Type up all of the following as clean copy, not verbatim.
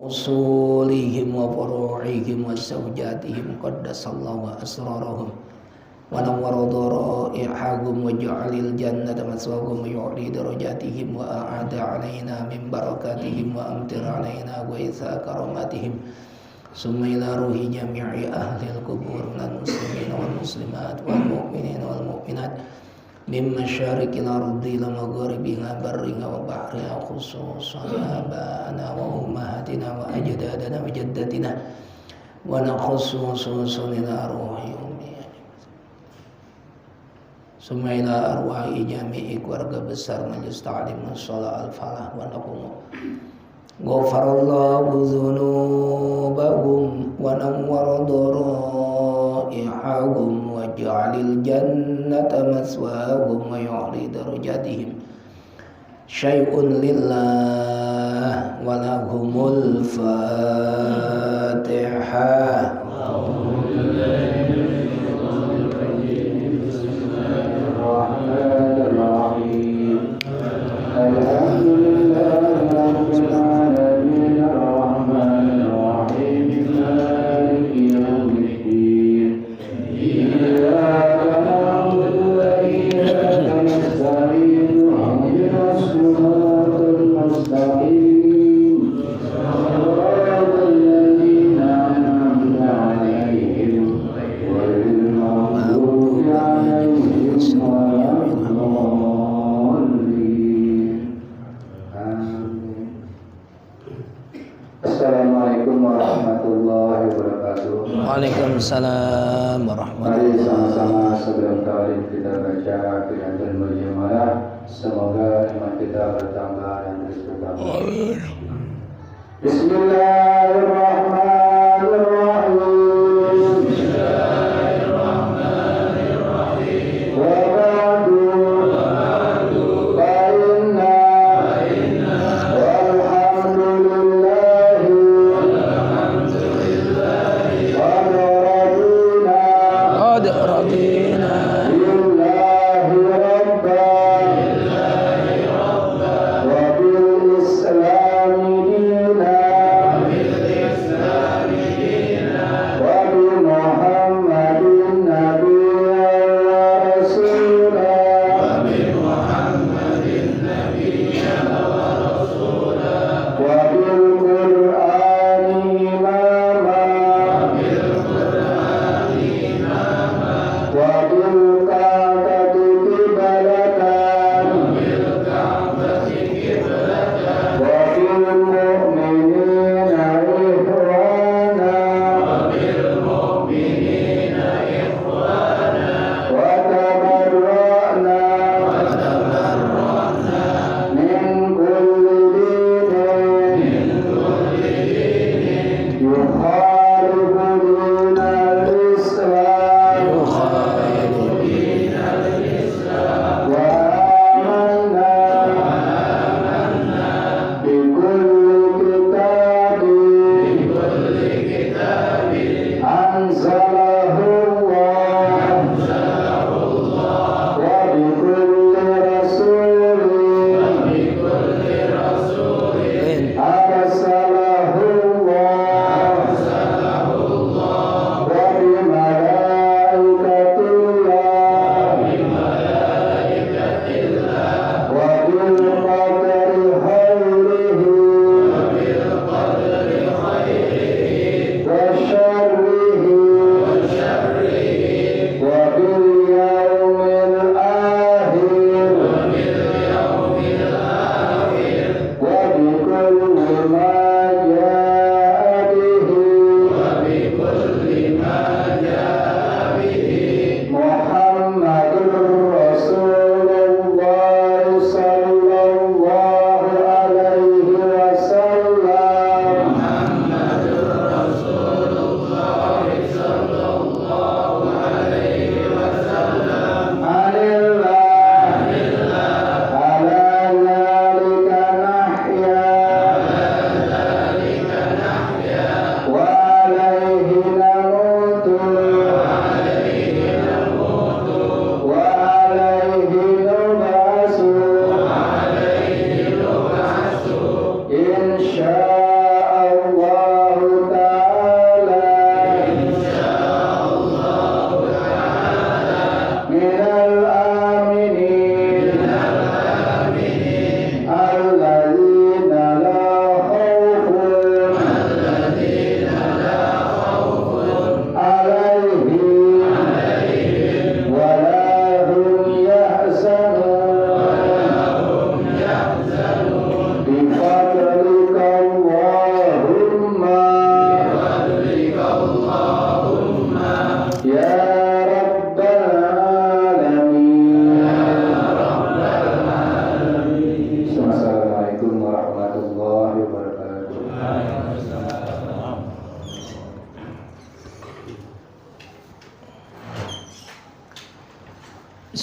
usulihim wa furu'ihim wa zawjatihim qaddasallahu asrarahum wa nawwara daraihahum wa ja'alil jannata maswahum wa yu'li darajatihim wa a'ada 'alaina min barakatihim wa amtir 'alaina wa isa karamatihim summa ila ruhi jami'i ahlil qubur minal muslimin wal muslimat wal mu'minin wal mu'minat min masyariqil ardi ila magharibiha barriha wa bahriha khususan abana wa ummahatina wa ajdadana wa jaddatina wa nakhususun ila ruhi ummi summa ila arwahi jami'i keluarga besar majelis ta'lim shalah al-falah wa naqumu ghafarallahu dzunubahum wa nawwara daraihahum wa ja'alil jannata maswahum wa yu'li darajatihim syai'un lillah wa lahumul fatihah. Waalaikumsalam warahmatullahi wabarakatuh. Mari sama-sama sebelum kali kita baca Qiratul Mulyamalah, semoga iman kita bertambah dan terus bertambah. Bismillahirrahmanirrahim. Amin.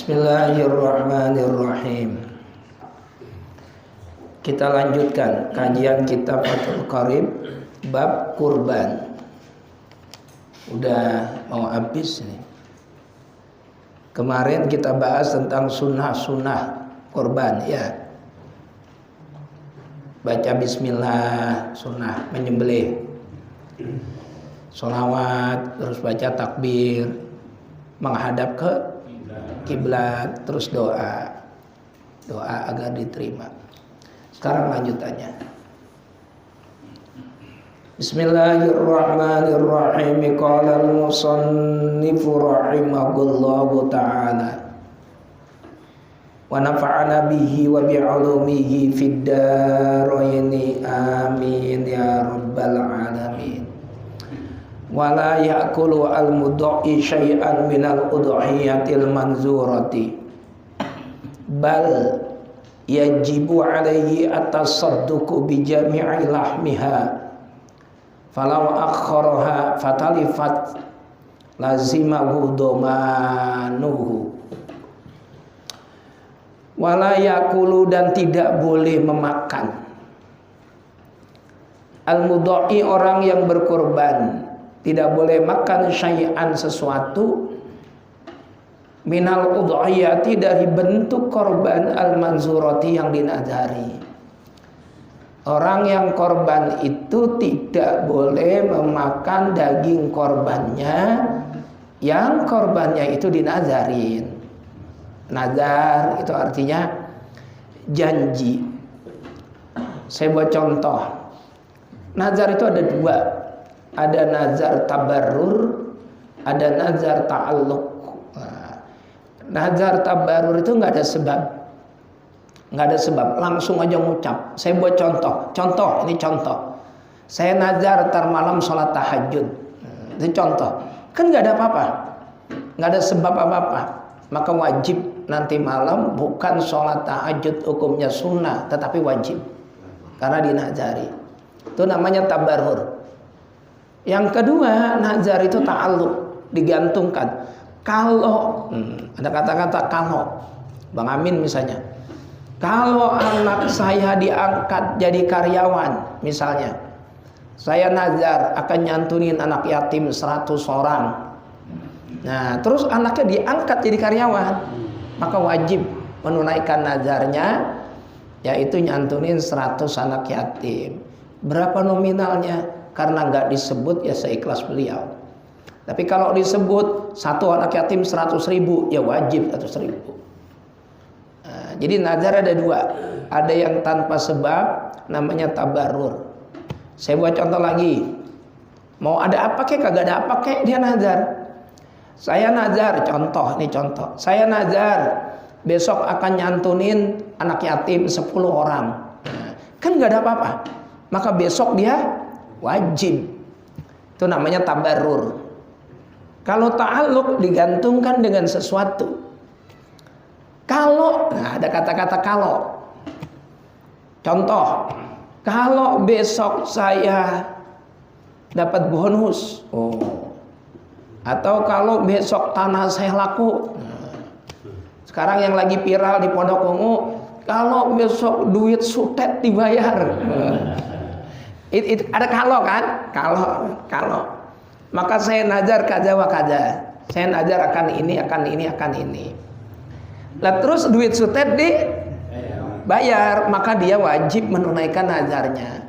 Bismillahirrahmanirrahim. Kita lanjutkan kajian kitab Fathul Qarib bab kurban. Udah mau habis nih. Kemarin kita bahas tentang sunnah-sunnah kurban ya. Baca bismillah, sunnah menyembelih. Sholawat, terus baca takbir, menghadap ke kiblat, terus doa agar diterima. Sekarang lanjutannya. Bismillahirrahmanirrahim. Qala al-musannifu rahimahullahu ta'ala wa nafa'ana bihi wa bi'ulumihi fid dharaini amin ya rabbal alamin. Wa la ya'kulu al-mudhi syai'an minal udhiyatil manzurati bal yajibu alaihi at-tasadduqu bi jami'i lahmiha falau akharaha fatalifat lazimahu domanuhu. Wala yakulu, dan tidak boleh memakan al-mudhi, orang yang berkorban, tidak boleh makan syai'an, sesuatu minal udhiyati, dari bentuk korban al-manzurati, yang dinazari. Orang yang korban itu tidak boleh memakan daging korbannya yang korbannya itu dinazarin. Nazar itu artinya janji. Saya buat contoh. Nazar itu ada dua. Ada nazar tabarrur, ada nazar ta'alluq. Nazar tabarrur itu nggak ada sebab. Nggak ada sebab, langsung aja ngucap. Saya buat contoh, ini contoh. Saya nazar tar malam sholat tahajud. Itu contoh. Kan nggak ada apa-apa, nggak ada sebab apa-apa. Maka wajib nanti malam bukan sholat tahajud hukumnya sunnah, tetapi wajib karena dinazari. Itu namanya tabarrur. Yang kedua, nazar itu ta'alluq, digantungkan. Kalau ada kata-kata kalau, Bang Amin misalnya, kalau anak saya diangkat jadi karyawan, misalnya, saya nazar akan nyantunin anak yatim 100 orang. Nah, terus anaknya diangkat jadi karyawan, maka wajib menunaikan nazarnya, yaitu nyantunin 100 anak yatim. Berapa nominalnya? Karena nggak disebut, ya seikhlas beliau. Tapi kalau disebut satu anak yatim 100.000, ya wajib 100.000. Nah, jadi nazar ada dua. Ada yang tanpa sebab, namanya tabarrur. Saya buat contoh lagi. Mau ada apa kek, kagak ada apa kek, dia nazar. Saya nazar, contoh. Saya nazar besok akan nyantunin anak yatim 10 orang. Nah, kan nggak ada apa-apa. Maka besok dia wajib. Itu namanya tabarrur. Kalau ta'alluq digantungkan dengan sesuatu. Kalau, nah ada kata-kata kalau. Contoh, kalau besok saya dapat bonus, atau kalau besok tanah saya laku. Sekarang yang lagi viral di Pondok Ungu, kalau besok duit sutet dibayar. Itu ada kalau kan? Kalau. Maka saya nazar kaza wa kaza. Saya nazar akan ini. Lah terus duit sutet dibayar, maka dia wajib menunaikan nazarnya.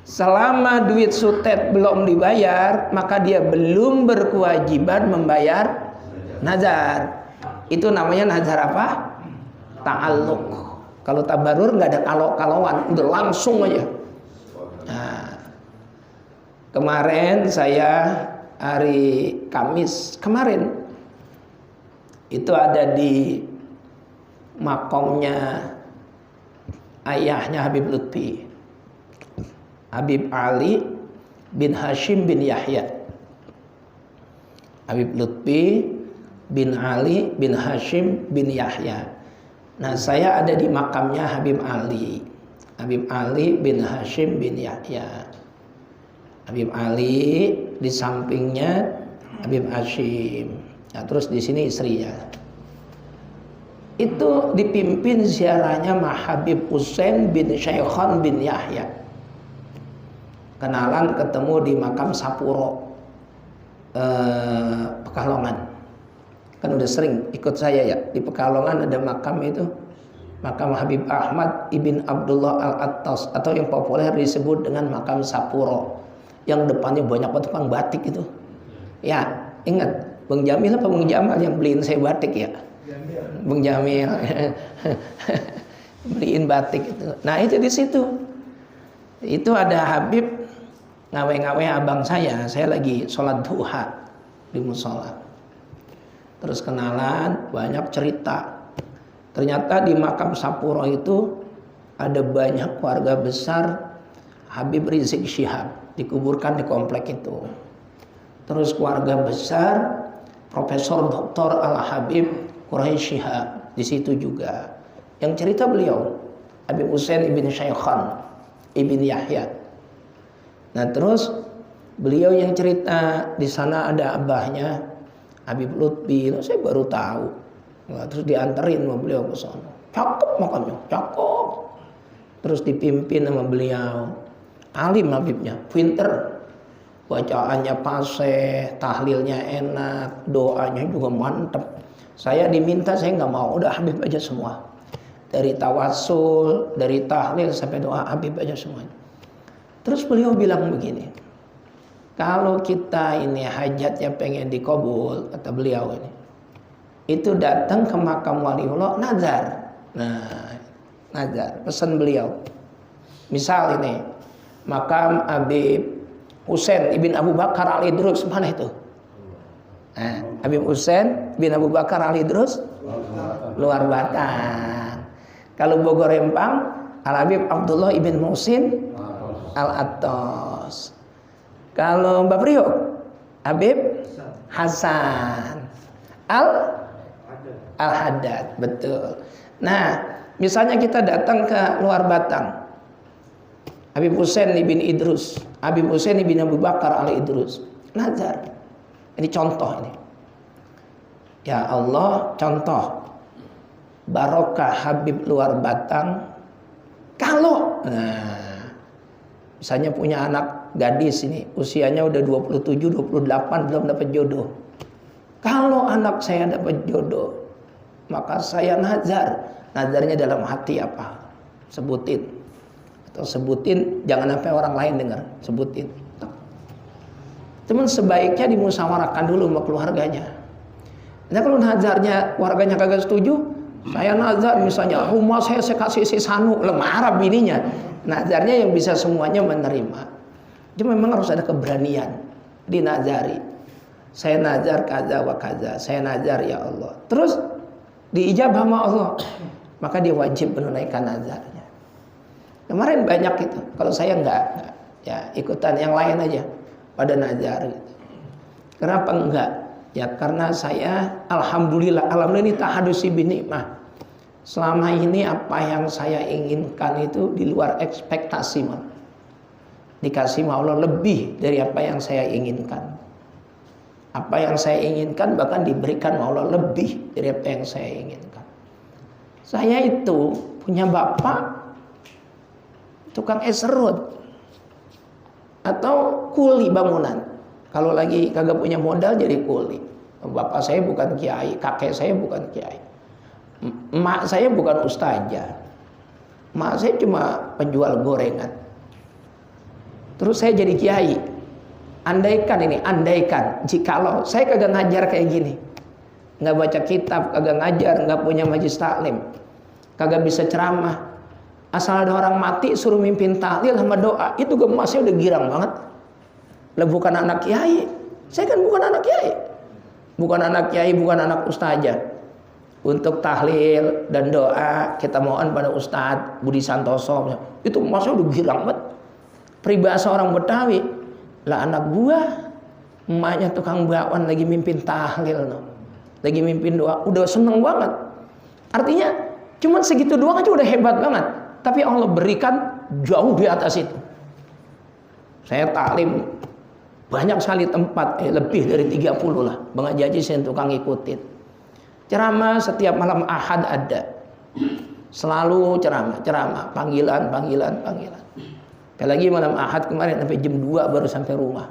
Selama duit sutet belum dibayar, maka dia belum berkewajiban membayar nazar. Itu namanya nazar apa? Ta'alluq. Kalau tabarrur nggak ada kalau-kalauan, udah langsung aja. Nah, kemarin saya hari Kamis kemarin itu ada di makomnya ayahnya Habib Lutfi, Habib Ali bin Hashim bin Yahya. Habib Lutfi bin Ali bin Hashim bin Yahya. Nah, saya ada di makamnya Habib Ali bin Hashim bin Yahya. Habib Ali di sampingnya Habib Hashim. Nah, terus di sini istrinya. Itu dipimpin ziarahnya Habib Husain bin Syaikhan bin Yahya. Kenalan ketemu di makam Sapuro, Pekalongan. Kan udah sering ikut saya ya, di Pekalongan ada makam itu, makam Habib Ahmad ibn Abdullah al-Attas, atau yang populer disebut dengan makam Sapuro, yang depannya banyak tukang batik itu. Ya, ingat Bang Jamil apa Bang Jamal yang beliin saya batik ya? Bang Jamil beliin batik itu. Nah itu di situ. Itu ada Habib ngawe-ngawe abang saya lagi sholat duha di musola. Terus kenalan, banyak cerita. Ternyata di makam Sapuro itu ada banyak keluarga besar Habib Rizik Syihab dikuburkan di komplek itu. Terus keluarga besar Profesor Dr. Al-Habib Quraish Syihab di situ juga. Yang cerita beliau Habib Husain ibn Syaikhan ibn Yahya. Nah terus beliau yang cerita di sana ada abahnya Habib Lutfi. Saya baru tahu. Nah, terus dianterin sama beliau ke sana. Cakep makamnya, cakep. Terus dipimpin sama beliau. Alim Habibnya, pinter. Bacaannya fasih, tahlilnya enak, doanya juga mantep. Saya diminta, saya nggak mau, udah Habib aja semua. Dari tawasul, dari tahlil sampai doa Habib aja semuanya. Terus beliau bilang begini, kalau kita ini hajatnya pengen dikabul, kata beliau ini, itu datang ke makam waliullah nazar. Nah, nazar, pesan beliau. Misal ini makam Habib Husain ibn Abu Bakar al-Idrus, mana itu? Nah, Habib Husain bin Abu Bakar al-Idrus, Luar Batang. Kalau Bogor Rempang, Al-Habib Abdullah ibn Muhsin al-Attas. Kalau Mbak Priok, Habib Hasan Al-Haddad, betul. Nah, misalnya kita datang ke Luar Batang, Habib Husain bin Idrus, Habib Husain bin Abu Bakar al-Idrus, nazar. Ini contoh ini. Ya Allah, contoh barokah Habib Luar Batang. Kalau misalnya punya anak gadis ini, usianya udah 27, 28 belum dapat jodoh. Kalau anak saya dapat jodoh, maka saya nazar. Nazarnya dalam hati apa? Sebutin. Atau sebutin, jangan sampai orang lain dengar, sebutin. Cuman sebaiknya dimusyawarahkan dulu sama keluarganya. Nah kalau nazarnya keluarganya kagak setuju, saya nazar misalnya rumah saya kasih si Sanu, marah bininya. Nazarnya yang bisa semuanya menerima. Cuma memang harus ada keberanian dinazari. Saya nazar kaza wa kaza, saya nazar ya Allah. Terus diijabah sama Allah, maka dia wajib menunaikan nazarnya. Kemarin banyak itu. Kalau saya enggak, ya ikutan yang lain aja pada nazar gitu. Kenapa enggak? Ya karena saya alhamdulillah ini tahadusi binikmah. Selama ini apa yang saya inginkan itu di luar ekspektasi, man. Dikasih sama Allah lebih dari apa yang saya inginkan. Apa yang saya inginkan bahkan diberikan sama Allah lebih dari apa yang saya inginkan. Saya itu punya bapak tukang es serut atau kuli bangunan. Kalau lagi kagak punya modal jadi kuli. Bapak saya bukan kiai, kakek saya bukan kiai, emak saya bukan ustazah, emak saya cuma penjual gorengan. Terus saya jadi kiai. Andaikan jikalau saya kagak ngajar kayak gini, nggak baca kitab, kagak ngajar, nggak punya majelis taklim, kagak bisa ceramah, asal ada orang mati suruh mimpin tahlil sama doa, itu gemasnya udah girang banget. Lah bukan anak kiai. Saya kan bukan anak kiai. Bukan anak kiai, bukan anak ustazah. Untuk tahlil dan doa kita mohon pada Ustadz Budi Santoso. Itu masnya udah girang banget. Peribahasa orang Betawi. Lah anak buah, emaknya tukang bakwan lagi mimpin tahlil, no. Lagi mimpin doa, udah seneng banget. Artinya cuman segitu doang aja udah hebat banget. Tapi Allah berikan jauh di atas itu. Saya taklim banyak sekali tempat, lebih dari 30 lah. Bang Haji saya tukang ikutin. Ceramah setiap malam Ahad ada. Selalu ceramah, panggilan. Apalagi malam Ahad kemarin sampai jam 2 baru sampai rumah.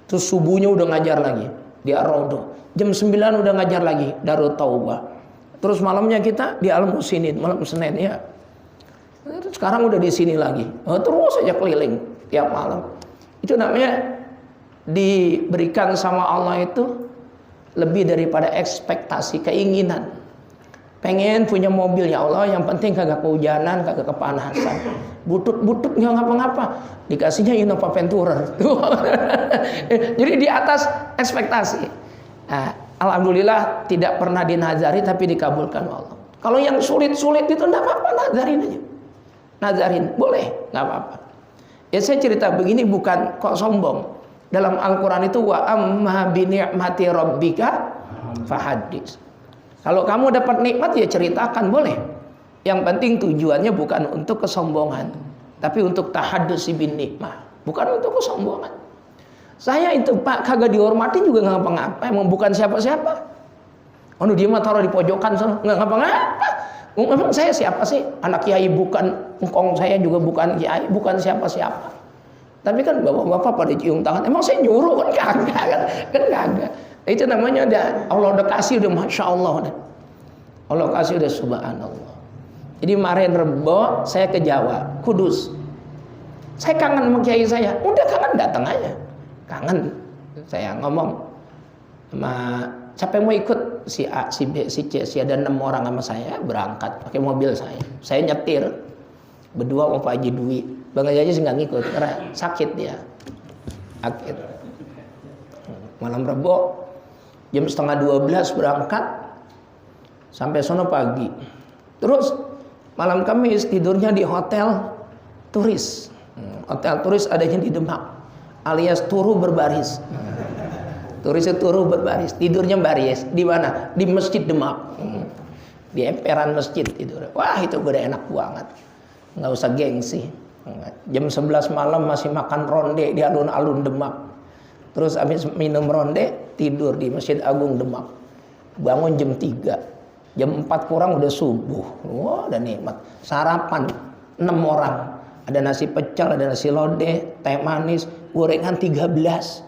Terus subuhnya udah ngajar lagi di Ar-Raudhah. Jam 9 udah ngajar lagi Darut Taubah. Terus malamnya kita di Al-Musinin, malam Senin ya. Terus sekarang udah di sini lagi. Terus aja keliling tiap malam. Itu namanya diberikan sama Allah itu lebih daripada ekspektasi, keinginan. Pengen punya mobil, ya Allah, yang penting kagak kehujanan, kagak kepanasan. Butut-butut nggak ngapa-ngapa, dikasihnya Innova Venturer. Jadi di atas ekspektasi. Nah, alhamdulillah tidak pernah dinazari tapi dikabulkan Allah. Kalau yang sulit-sulit itu enggak apa-apa, nazarin aja. Nazarin, boleh, nggak apa-apa. Ya saya cerita begini bukan kok sombong. Dalam Al-Quran itu wa amma bi ni'mati rabbika fahaddits. Kalau kamu dapat nikmat ya ceritakan, boleh. Yang penting tujuannya bukan untuk kesombongan, tapi untuk tahaddusi bin nikmah, bukan untuk kesombongan. Saya itu Pak kagak dihormati juga nggak ngapa-ngapa, emang bukan siapa-siapa. Oh dia mah taruh di pojokan sana, nggak ngapa-ngapa. Memang saya siapa sih? Anak kiai bukan, engkong saya juga bukan kiai, bukan siapa-siapa. Tapi kan bapak-bapak pada cium tangan, emang saya nyuruh kan kagak, kan kagak. Itu namanya Allah udah kasih, udah masya Allah, Allah kasih udah subhanallah. Jadi kemarin Rebo saya ke Jawa, Kudus. Saya kangen sama kiai saya, udah kangen datang aja, kangen. Saya ngomong sama siapa yang mau ikut, si A, si B, si C, si ada 6 orang sama saya berangkat pakai mobil saya nyetir berdua sama Pak Haji Dwi. Bang Haji sih nggak ngikut karena sakit dia, sakit. Malam Rebo jam 11:30 berangkat sampai sono pagi. Terus malam Kamis tidurnya di hotel turis. Hotel turis adanya di Demak, alias turu berbaris. Turisnya turu berbaris, tidurnya baris. Di mana? Di Masjid Demak. Di emperan masjid tidur. Wah itu udah enak banget, nggak usah gengsi. Jam 11 malam masih makan ronde di alun-alun Demak. Terus habis minum ronde tidur di Masjid Agung Demak. Bangun jam 3. Jam 4 kurang udah subuh. Wah, udah nikmat. Sarapan 6 orang. Ada nasi pecel, ada nasi lodeh, teh manis, gorengan 13.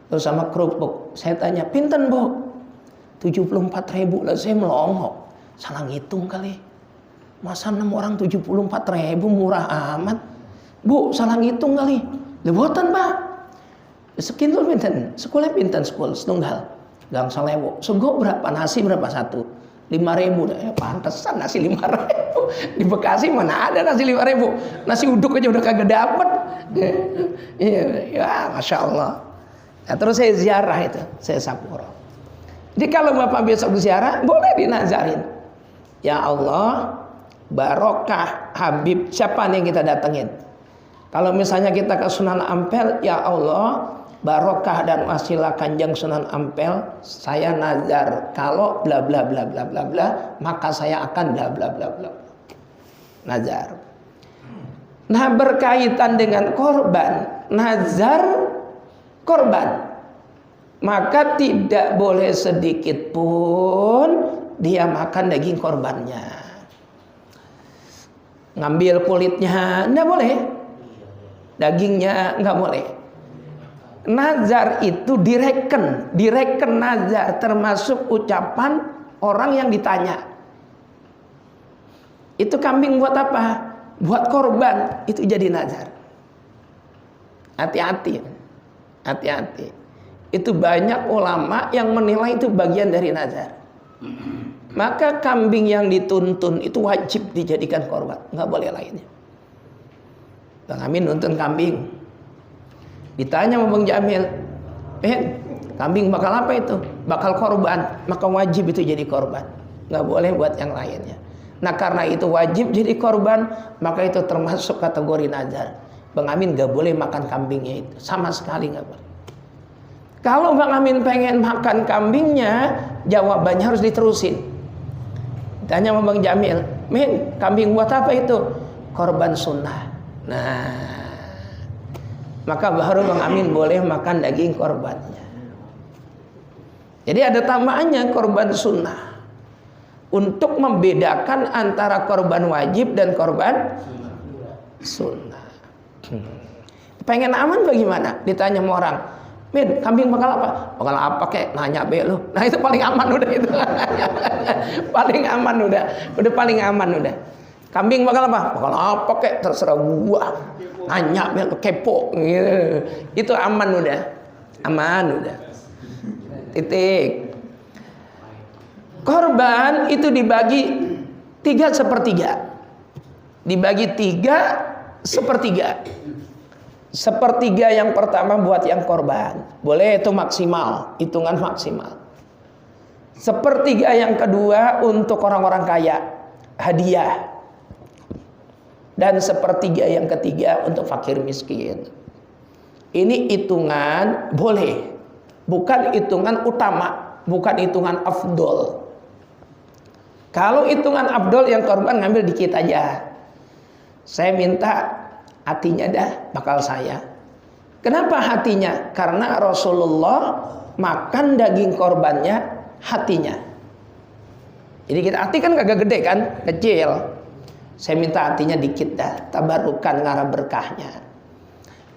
Terus sama kerupuk. Saya tanya, "Pinten, Bu?" 74.000. Lah saya melongo. Salah ngitung kali. Masa 6 orang 74.000 murah amat. Bu, salah ngitung kali. Lebotan, Pak. Sekintul pinten? Sekolah pinten sekolah setunggal. Gang Salewo. Sego berapa? Nasi berapa satu? 5.000. Ya pantesan nasi 5.000. Di Bekasi mana ada nasi 5.000? Nasi uduk aja udah kagak dapet. Ya, Masya Allah. Nah, terus saya ziarah itu, saya sapuro. Jadi kalau Bapak besok ziarah, boleh dinazarin. Ya Allah, barokah Habib, siapa nih yang kita datengin? Kalau misalnya kita ke Sunan Ampel, ya Allah, barokah dan wasilah Kanjeng Sunan Ampel, saya nazar kalau bla bla bla bla bla bla, maka saya akan bla bla bla bla. Nazar. Nah, berkaitan dengan korban, nazar korban, maka tidak boleh sedikit pun dia makan daging korbannya. Ngambil kulitnya enggak boleh, dagingnya enggak boleh. Nazar itu direken nazar, termasuk ucapan orang yang ditanya. Itu kambing buat apa? Buat korban, itu jadi nazar. Hati-hati. Hati-hati. Itu banyak ulama yang menilai itu bagian dari nazar. Maka kambing yang dituntun itu wajib dijadikan korban, nggak boleh lainnya. Bang Amin nuntun kambing. Ditanya sama Bang Jamil, kambing bakal apa itu? Bakal korban, maka wajib itu jadi korban. Nggak boleh buat yang lainnya. Nah karena itu wajib jadi korban, maka itu termasuk kategori nazar. Bang Amin nggak boleh makan kambingnya itu, sama sekali nggak boleh. Kalau Bang Amin pengen makan kambingnya, jawabannya harus diterusin. Tanya sama Bang Jamil, "Min, kambing buat apa itu?" Korban sunnah. Nah, maka baru Bang Amin boleh makan daging korbannya. Jadi ada tambahannya korban sunnah. untuk membedakan antara korban wajib dan korban sunnah. Pengen aman bagaimana? Ditanya sama orang, "Min, kambing bakal apa?" "Bakal apa kek?" Nanya be lu. Nah itu paling aman udah itu. Paling aman udah paling aman udah. Kambing bakal apa? Bakal apa kek? Terserah gua. Nanya be lu, kepo gitu. Itu aman udah. Aman udah. Titik. Korban itu dibagi 3/3. Dibagi 3/3. Sepertiga yang pertama buat yang korban. Boleh itu maksimal, hitungan maksimal. Sepertiga yang kedua untuk orang-orang kaya, hadiah. Dan sepertiga yang ketiga untuk fakir miskin. Ini hitungan boleh, bukan hitungan utama, bukan hitungan afdol. Kalau hitungan afdol yang korban ngambil dikit aja. Saya minta hatinya dah bakal saya. Kenapa hatinya? Karena Rasulullah makan daging korbannya hatinya. Jadi kita hati kan kagak gede kan, kecil. Saya minta hatinya dikit dah, tabarukan ngarah berkahnya.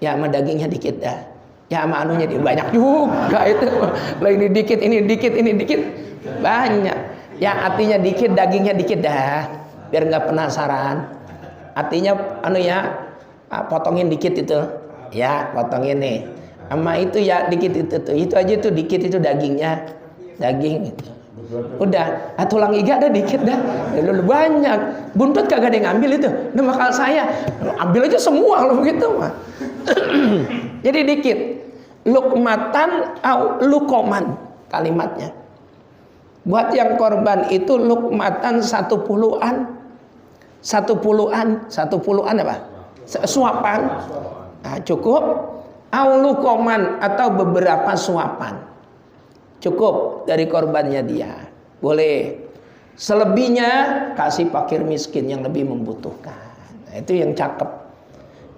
Ya sama dagingnya dikit dah. Ya sama anunya banyak juga itu. Lah ini dikit, ini dikit, ini dikit. Banyak. Ya hatinya dikit, dagingnya dikit dah. Biar nggak penasaran. Hatinya potongin dikit itu. Ya, potongin nih. Sama itu ya dikit itu tuh. Itu aja tuh dikit itu dagingnya. Daging itu. Udah, tulang iga ada dikit dah. Lalu banyak. Buntut kagak ada yang ngambil itu. Nah bakal saya ambil aja semua kalau begitu mah. Jadi dikit. Lukmatan au lukoman kalimatnya. Buat yang korban itu lukmatan 10-an. 10-an apa? Suapan. Nah, cukup. Au lukoman atau beberapa suapan. Cukup dari korbannya dia. Boleh. Selebihnya kasih fakir miskin yang lebih membutuhkan. Nah, itu yang cakep.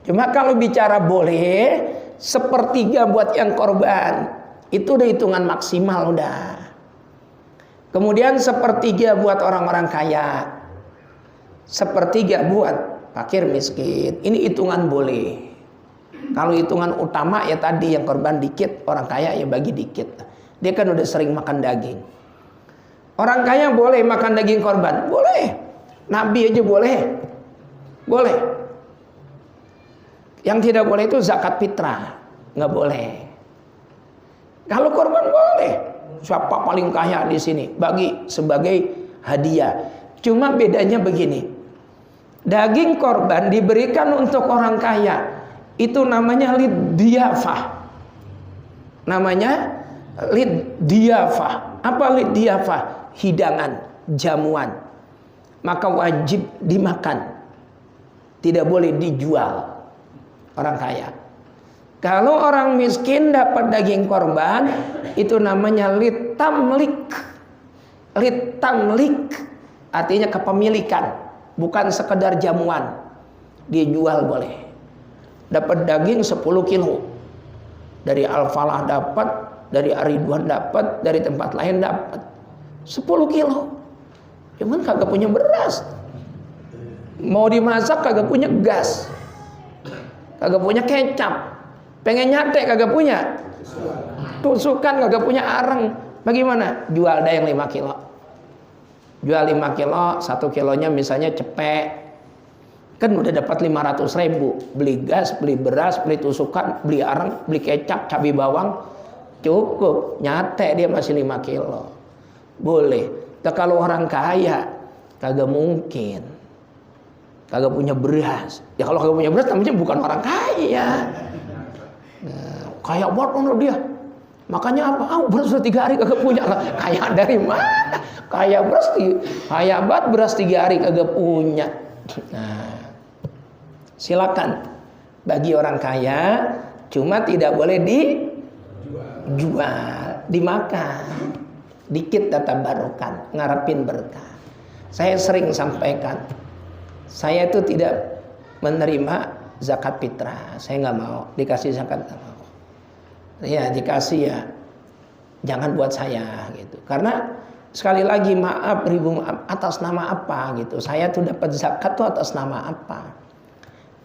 Cuma kalau bicara boleh, sepertiga buat yang korban. Itu udah hitungan maksimal udah. Kemudian sepertiga buat orang-orang kaya. Sepertiga buat fakir miskin. Ini hitungan boleh. Kalau hitungan utama ya tadi yang korban dikit, orang kaya ya bagi dikit. Dia kan udah sering makan daging. Orang kaya boleh makan daging korban? Boleh. Nabi aja boleh. Boleh. Yang tidak boleh itu zakat fitrah. Nggak boleh. Kalau korban boleh. Siapa paling kaya di sini? Bagi sebagai hadiah. Cuma bedanya begini. Daging korban diberikan untuk orang kaya. Itu namanya lidiyafah. Namanya lidiyafah. Apa lidiyafah? Hidangan, jamuan. Maka wajib dimakan. Tidak boleh dijual. Orang kaya. Kalau orang miskin dapat daging korban, itu namanya litamlik. Litamlik artinya kepemilikan, bukan sekedar jamuan. Dia jual boleh. Dapat daging 10 kilo. Dari Al-Falah dapat, dari Ar-Ridwan dapat, dari tempat lain dapat. 10 kilo. Cuman kagak punya beras. Mau dimasak kagak punya gas. Kagak punya kecap. Pengen nyate kagak punya. Tusukan kagak punya areng. Bagaimana? Jual dah yang 5 kilo. Jual 5 kilo, 1 kilonya misalnya cepek. Kan udah dapat 500.000. Beli gas, beli beras, beli tusukan, beli areng, beli kecap, cabai bawang. Cukup. Nyate dia masih 5 kilo. Boleh. Nah, kalau orang kaya kagak mungkin. Kagak punya beras. Ya kalau kagak punya beras namanya bukan orang kaya. Nah, kaya banget menurut dia. Makanya apa? Beras sudah 3 hari kagak punya. Kaya dari mana? Kaya beras, kaya banget beras 3 hari kagak punya. Nah, silakan bagi orang kaya, cuma tidak boleh dijual, dimakan. Dikit data barokan, ngarepin berkah. Saya sering sampaikan, saya itu tidak menerima zakat fitrah. Saya nggak mau dikasih zakat, nggak mau. Ya dikasih ya, jangan buat saya gitu. Karena Sekali lagi maaf, ribu maaf, atas nama apa gitu. Saya tuh dapat zakat tuh atas nama apa?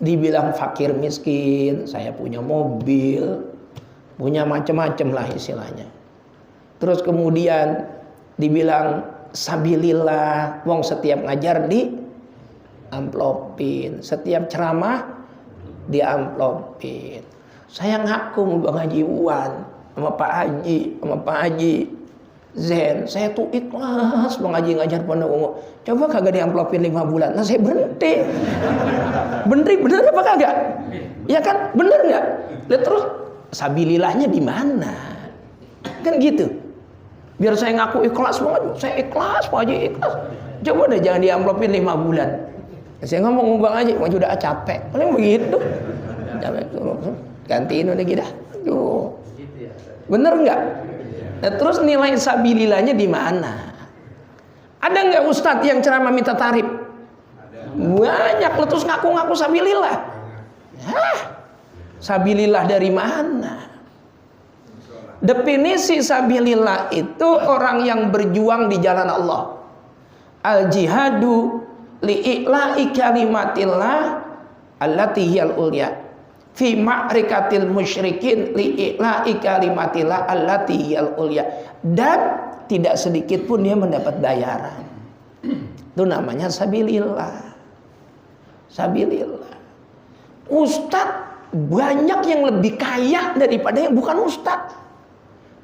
Dibilang fakir miskin, saya punya mobil, punya macam-macam lah istilahnya. Terus kemudian dibilang sabilillah, wong setiap ngajar di amplopin, setiap ceramah di amplopin. Saya ngaku Bang Haji Iwan sama Pak Haji Zen, saya tuh ikhlas Bang Haji ngajar pondok ungu. Coba kagak diamplopin 5 bulan, nah saya berhenti. Bener apa kagak? Ya kan, bener nggak? Lihat terus sabilillahnya di mana? Kan gitu. Biar saya ngaku ikhlas banget, saya ikhlas Pak Haji ikhlas. Coba deh jangan diamplopin 5 bulan. Saya ngomong Bang Haji, mau udah capek, paling begitu. Capek, gantiin udah gitu. Tuh, bener nggak? Nah, terus nilai sabilillahnya di mana? Ada nggak ustadz yang ceramah minta tarif? Banyak, terus ngaku-ngaku sabilillah. Hah? Sabilillah dari mana? Definisi sabilillah itu orang yang berjuang di jalan Allah. Al jihadu li'i'la'i kalimatillah allati hiyal ulya. Fi ma'rikatil musyrikin li'i'la'i kalimatillah allati hiyal ulya. Dan tidak sedikit pun dia mendapat bayaran. Itu namanya sabilillah. Sabilillah. Ustadz banyak yang lebih kaya daripada yang bukan ustadz.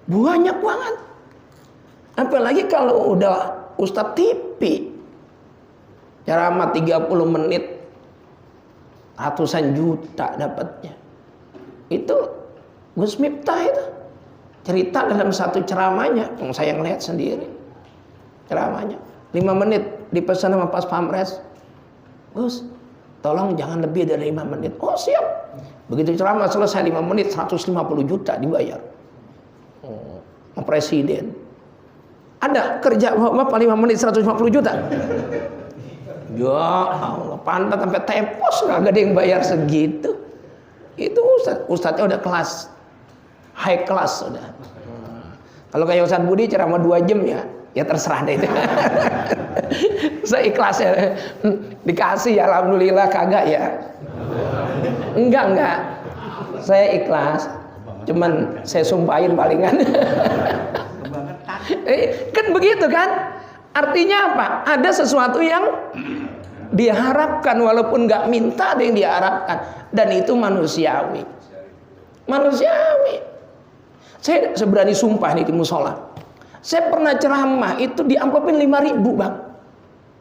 Banyak banget. Apalagi kalau udah ustadz TV, ceramah 30 menit ratusan juta dapatnya. Itu Gus Miftah itu cerita dalam satu ceramahnya, yang saya ngeliat sendiri. Ceramahnya 5 menit dipesan sama Pas Pamres. Gus, tolong jangan lebih dari 5 menit. Oh siap. Begitu ceramah selesai 5 menit 150 juta dibayar. Presiden. Ada kerja Bapak 5 menit 150 juta. Ya Allah, pantat sampai tepos nggak ada yang bayar segitu. Itu ustadznya udah kelas high class sudah. Kalau kayak Ustadz Budi ceramah 2 jam ya terserah deh itu. Saya ikhlas ya, dikasih ya alhamdulillah, kagak ya. Enggak. Saya ikhlas. Cuman saya sumpahin palingan. Kan begitu kan? Artinya apa? Ada sesuatu yang diharapkan walaupun nggak minta, ada yang diharapkan, dan itu manusiawi. Manusiawi. Saya berani sumpah nih di musola. Saya pernah ceramah itu diamplopin 5.000 bang.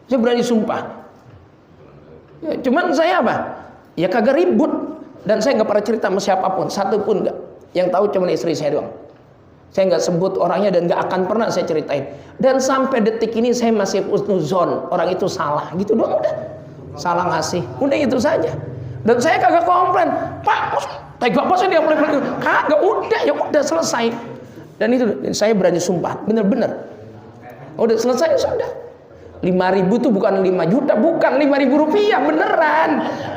Saya berani sumpah. Ya, cuman saya apa? Ya kagak ribut, dan saya nggak pernah cerita sama siapapun, satu pun nggak. Yang tahu cuma istri saya doang. Saya nggak sebut orangnya dan nggak akan pernah saya ceritain. Dan sampai detik ini saya masih husnuzon orang itu salah, gitu doang udah. Salah ngasih, udah itu saja. Dan saya kagak komplain, Pak, tega apa sih dia mulai kagak, udah selesai. Dan itu saya berani sumpah, bener-bener. Udah selesai sudah. 5.000 tuh bukan 5 juta, bukan 5.000 rupiah beneran.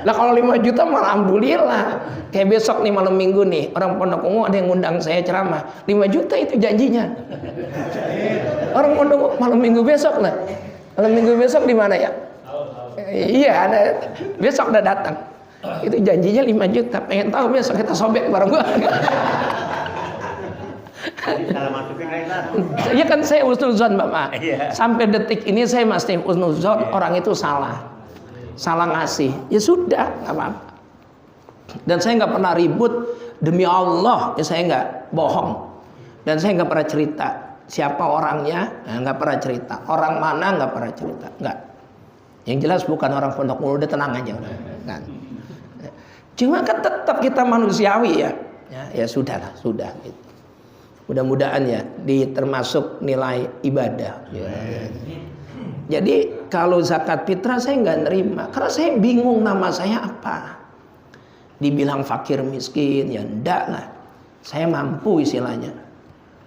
Lah kalau 5 juta malah alhamdulillah. Kayak besok nih malam minggu nih, orang Pondok Ungu ada yang ngundang saya ceramah. 5 juta itu janjinya. Orang Pondok Ungu malam minggu besok lah. Malam minggu besok di mana ya? Iya, ada besok udah datang. Itu janjinya 5 juta. Pengen tahu besok kita sobek bareng gua. Iya kan saya husnuzon Bapak. Sampai detik ini saya masih husnuzon orang itu salah ngasih. Ya sudah, nggak apa-apa. Dan saya nggak pernah ribut, demi Allah ya saya nggak bohong. Dan saya nggak pernah cerita siapa orangnya, nggak pernah cerita. Orang mana nggak pernah cerita, nggak. Yang jelas bukan orang Pondok Ungu, udah tenang aja udah. Kan. Cuma kan tetap kita manusiawi ya. Ya sudahlah, sudah gitu. Mudah-mudahan ya termasuk nilai ibadah. Ya. Jadi kalau zakat fitrah saya nggak nerima karena saya bingung nama saya apa. Dibilang fakir miskin ya enggak lah. Saya mampu istilahnya.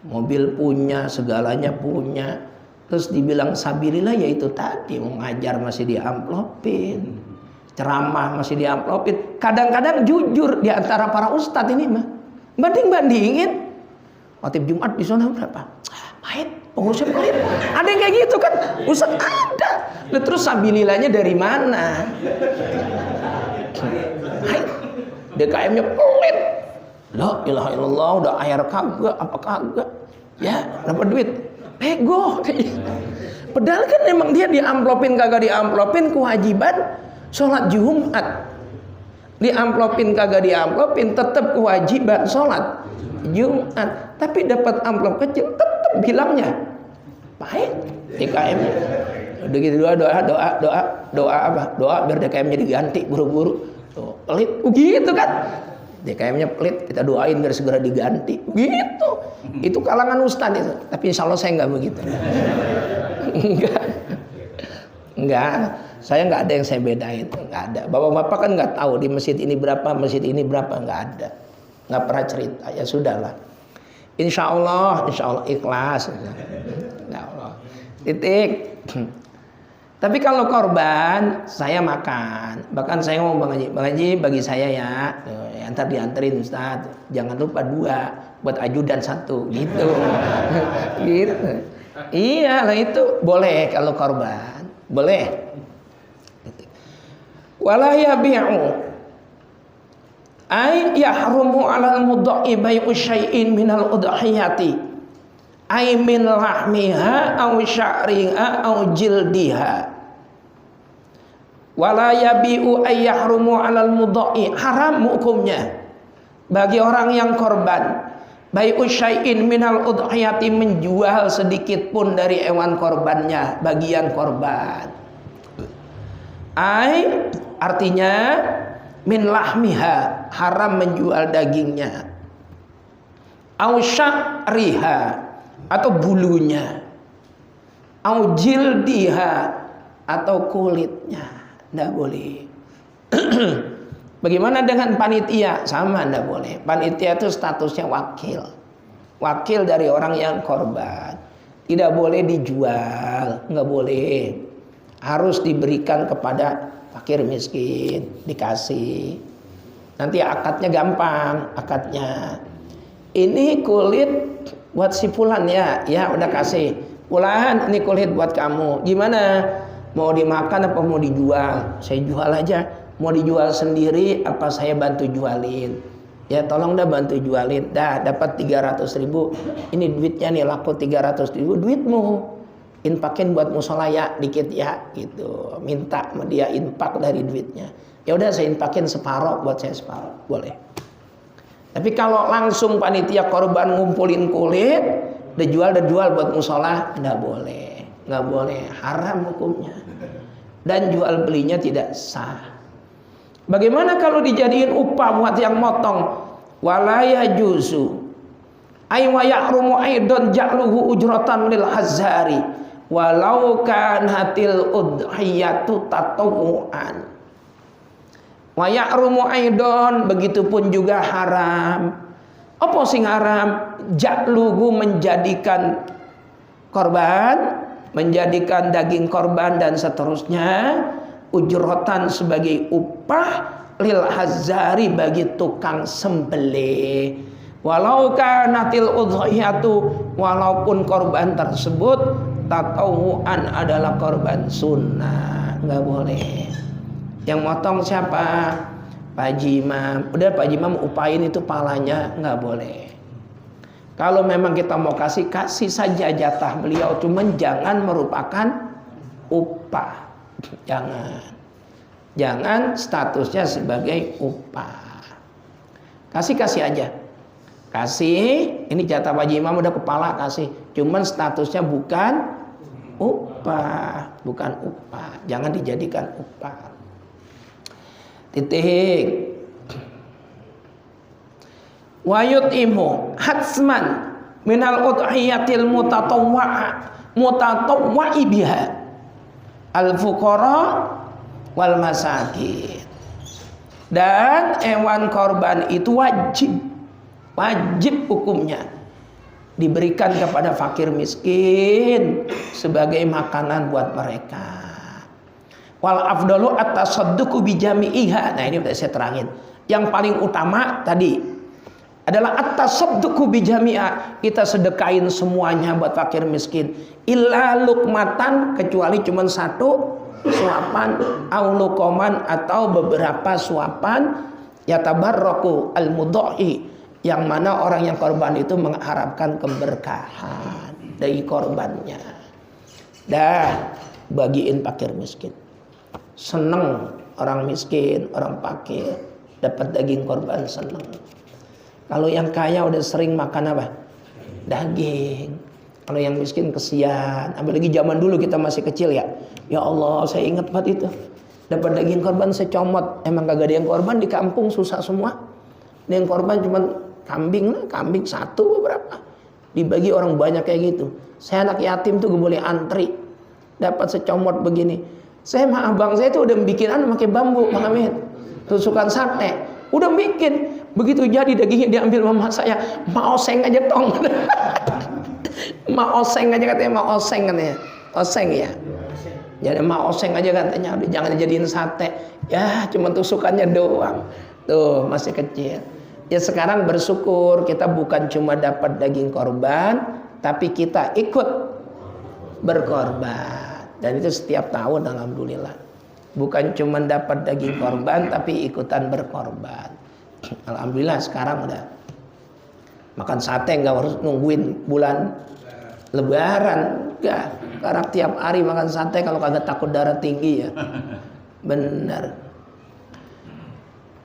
Mobil punya, segalanya punya. Terus dibilang sabilillah ya itu tadi, mau ngajar masih diamplopin. Ceramah masih diamplopin. Kadang-kadang jujur di antara para ustadz ini mah banding-bandingin. Khotib Jumat di sana berapa? Pahit. Pengurusnya pelit. Ada yang kayak gitu kan? Ustaz ada. Nah, terus sabilillahnya dari mana? Hai, DKM-nya pelit. La ilaha illallah, udah air kagak apa kagak? Ya, dapat duit. Pego. Padahal kan emang dia diamplopin kagak diamplopin kewajiban sholat Jumat. Diamplopin kagak diamplopin tetap kewajiban sholat Jumat. Tapi dapat amplop kecil tetap bilangnya baik DKM-nya. Udah gitu doa apa? Doa biar DKM-nya diganti buru-buru. Tuh, pelit begitu kan? DKM-nya pelit, kita doain biar segera diganti. Gitu. Itu kalangan ustaz itu. Tapi insya Allah saya nggak begitu. Enggak. Saya nggak ada yang saya bedain. Nggak ada. Bapak-bapak kan nggak tahu di masjid ini berapa, nggak ada. Nggak pernah cerita. Ya sudahlah. Insya Allah ikhlas. Insya Allah. Titik. Tapi kalau korban, saya makan. Bahkan saya ngomong Bang Haji bagi saya ya, ntar dianterin Ustaz. Jangan lupa 2 buat ajudan 1 gitu. Gitu. Iya lah itu boleh kalau korban. Boleh. Wala yabi'u ay yahrumu 'alal mudha'i bai'u syai'in minal udhiyati ay min lahmiha aw sya'riha aw jildiha. Wala yabi'u ay yahrumu 'alal mudha'i, haram hukumnya bagi orang yang korban bai'u syai'in minal udhiyati, menjual sedikit pun dari hewan korbannya, bagian korban. Ay artinya min lahmiha, haram menjual dagingnya. Au sya'riha, atau bulunya. Au jildiha, atau kulitnya. Tidak boleh. Bagaimana dengan panitia? Sama, tidak boleh. Panitia itu statusnya wakil. Wakil dari orang yang korban. Tidak boleh dijual. Nggak boleh. Harus diberikan kepada fakir miskin, dikasih. Nanti akadnya gampang, akadnya. Ini kulit buat si Fulan ya, udah kasih. Fulan, ini kulit buat kamu. Gimana? Mau dimakan apa mau dijual? Saya jual aja. Mau dijual sendiri apa saya bantu jualin? Ya tolong dah bantu jualin. Dah dapat 300.000. Ini duitnya nih, laku 300.000, duitmu. Infakin buat musola ya dikit ya gitu, minta sama dia infak dari duitnya. Ya udah saya infakin separoh buat saya separoh, boleh. Tapi kalau langsung panitia korban ngumpulin kulit, udah jual buat musola, nggak boleh, haram hukumnya. Dan jual belinya tidak sah. Bagaimana kalau dijadiin upah buat yang motong? Wala yajuzu ay wa yahrumu aidan ja'luhu ujratan lil hazzari walau kanatil udhiyatu tatawuan. Wa ya'rumu aidon, begitupun juga haram. Apa sing haram? Ja'luhu, menjadikan korban, menjadikan daging korban dan seterusnya, ujrotan sebagai upah, lil hazari, bagi tukang sembelih. Walau kanatil udhiyatu, walaupun korban tersebut tatawuan, adalah korban sunnah, nggak boleh. Yang motong siapa? Pak Haji Imam. Udah Pak Haji Imam upain itu palanya, nggak boleh. Kalau memang kita mau kasih saja jatah beliau, cuman jangan merupakan upah. Jangan statusnya sebagai upah. Kasih aja. Kasih, ini jatah Pak Haji Imam udah kepala kasih. Cuman statusnya bukan upah, jangan dijadikan upah. Titik. Wa yut'imu hatsman minal udhiyatil mutatawwa'i biha al fuqara wal masakin. Dan hewan korban itu wajib hukumnya diberikan kepada fakir miskin sebagai makanan buat mereka. Wal afdalu at-tasadduqu bi jami'iha. Nah, ini udah saya terangin. Yang paling utama tadi adalah at-tasadduqu bijami'a, kita sedekain semuanya buat fakir miskin, illa luqmatan, kecuali cuma satu suapan, au luqoman, atau beberapa suapan, yatabarraku al-mudha'i, yang mana orang yang korban itu mengharapkan keberkahan dari korbannya. Dah bagiin fakir miskin. Seneng orang miskin, orang fakir dapat daging korban, seneng. Kalau yang kaya udah sering makan apa? Daging. Kalau yang miskin kesian. Apalagi zaman dulu kita masih kecil ya. Ya Allah, saya ingat banget itu. Dapat daging korban saya comot. Emang kagak ada yang korban di kampung, susah semua. Yang korban cuma kambing satu beberapa. Dibagi orang banyak kayak gitu. Saya anak yatim tuh gak boleh antri. Dapat secomot begini. Saya sama abang saya tuh udah bikinan pakai bambu, Bang Amin. Tusukan sate. Udah bikin. Begitu jadi dagingnya diambil mama saya. Ma oseng aja tong. Ma oseng aja katanya, ma oseng katanya. Oseng ya. Jadi ma oseng aja katanya. Udah jangan jadiin sate. Ya cuma tusukannya doang. Tuh masih kecil. Ya sekarang bersyukur kita bukan cuma dapat daging korban, tapi kita ikut berkorban. Dan itu setiap tahun alhamdulillah. Bukan cuma dapat daging korban, tapi ikutan berkorban. Alhamdulillah sekarang udah makan sate nggak harus nungguin bulan Lebaran. Enggak. Sekarang tiap hari makan sate kalau kagak takut darah tinggi ya. Benar.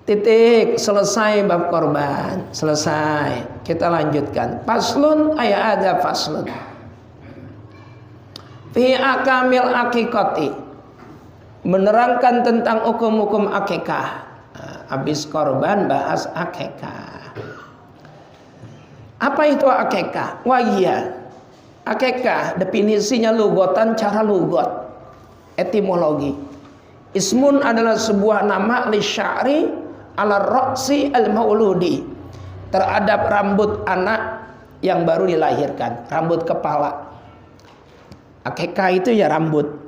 Titik, selesai bab korban, selesai. Kita lanjutkan. Faslun, ada faslun. Fi akamil akikoti, menerangkan tentang hukum-hukum akikah. Habis korban bahas akikah. Apa itu akikah? Wah iya, akikah definisinya lugotan, cara lugot, etimologi. Ismun adalah sebuah nama li sya'ri ala roksi al-mauludi, terhadap rambut anak yang baru dilahirkan, rambut kepala. Akikah itu ya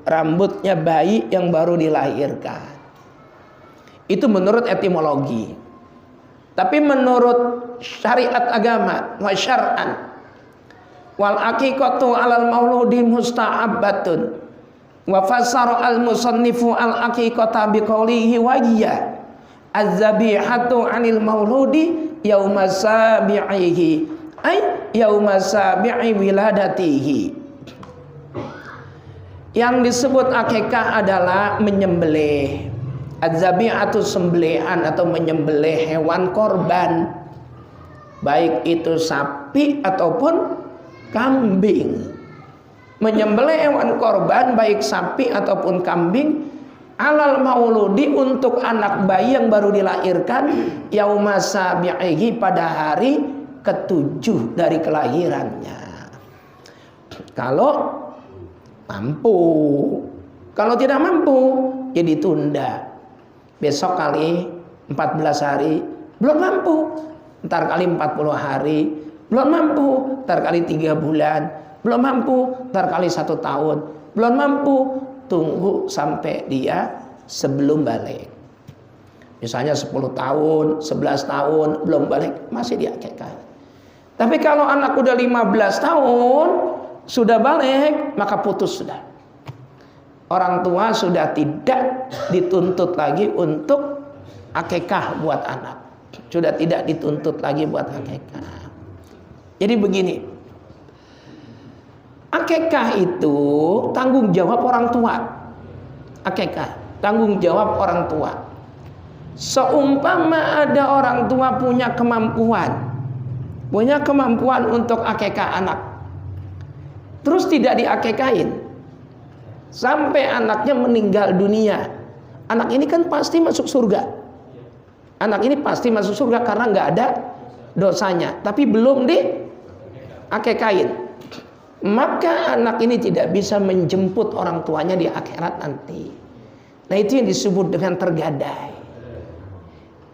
rambutnya bayi yang baru dilahirkan. Itu menurut etimologi. Tapi menurut syariat agama wa syar'an, wal aqiqatu 'alal mauludi musta'abbatun, wa fassara al-musannifu al-aqiqata biqaulihi wa hiya az-zabihatu 'anil mauludi yauma sabi'ihi, ay yauma sabi'i wiladatihi. Yang disebut akikah adalah menyembelih. Az-zabihatu sembelihan atau menyembelih hewan korban, baik itu sapi ataupun kambing. Menyembelih hewan korban baik sapi ataupun kambing alal mauludi, untuk anak bayi yang baru dilahirkan, yauma sabi'ihi, pada hari ke-7 dari kelahirannya. Kalau mampu, kalau tidak mampu ya ditunda. Besok kali 14 hari belum mampu, ntar kali 40 hari belum mampu, ntar kali 3 bulan belum mampu, ntar kali 1 tahun belum mampu, tunggu sampai dia sebelum balik. Misalnya 10 tahun, 11 tahun belum balik, masih diakikah. Tapi kalau anak udah 15 tahun sudah balik, maka putus sudah. Orang tua sudah tidak dituntut lagi untuk akikah buat anak. Sudah tidak dituntut lagi buat akikah. Jadi begini, akikah itu tanggung jawab orang tua. Akikah tanggung jawab orang tua. Seumpama ada orang tua punya kemampuan untuk akikah anak, terus tidak diakikahin sampai anaknya meninggal dunia, anak ini kan pasti masuk surga. Anak ini pasti masuk surga karena nggak ada dosanya, tapi belum diakikahin. Maka anak ini tidak bisa menjemput orang tuanya di akhirat nanti. Nah itu yang disebut dengan tergadai.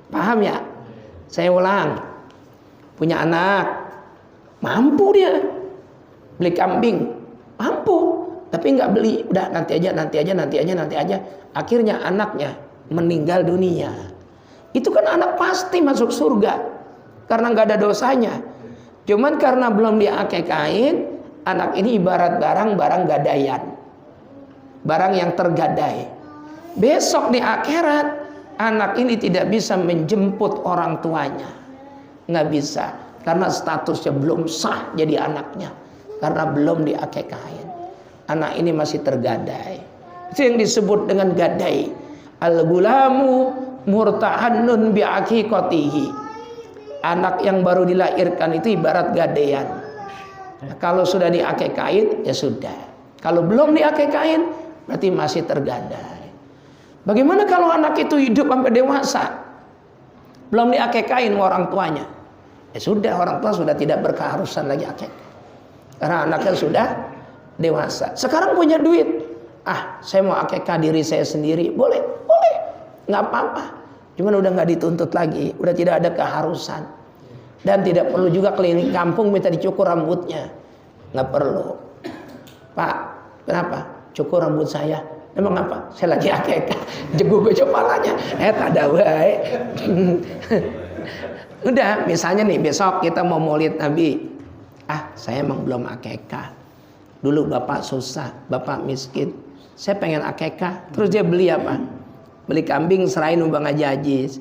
Paham ya? Saya ulang. Punya anak, mampu dia beli kambing, mampu, tapi nggak beli, udah nanti aja. Akhirnya anaknya meninggal dunia. Itu kan anak pasti masuk surga. karena nggak ada dosanya. Cuman karena belum diakekain, anak ini ibarat barang gadaian, barang yang tergadai. Besok di akhirat anak ini tidak bisa menjemput orang tuanya, nggak bisa, karena statusnya belum sah jadi anaknya, karena belum diakekain. Anak ini masih tergadai. Itu yang disebut dengan gadai. Al-gulamu murtahannun bi'aqiqatihi. Anak yang baru dilahirkan itu ibarat gadaian. Nah, kalau sudah diakekain ya sudah. Kalau belum diakekain berarti masih tergadai. Bagaimana kalau anak itu hidup sampai dewasa belum diakekain orang tuanya? Ya sudah, orang tua sudah tidak berkeharusan lagi akekah, karena anaknya sudah dewasa. Sekarang punya duit, saya mau akekah diri saya sendiri, boleh, nggak apa-apa. Cuman udah nggak dituntut lagi, udah tidak ada keharusan, dan tidak perlu juga keliling kampung minta dicukur rambutnya, nggak perlu. Pak, kenapa? Cukur rambut saya. Emang apa? Saya lagi akekah. Jeguk aja kepalanya. Tak ada baik. Udah, misalnya nih besok kita mau maulid Nabi. Saya emang belum akekah. Dulu bapak susah, bapak miskin. Saya pengen akekah. Terus dia beli apa? Beli kambing, serahin Bang Haji Ajis.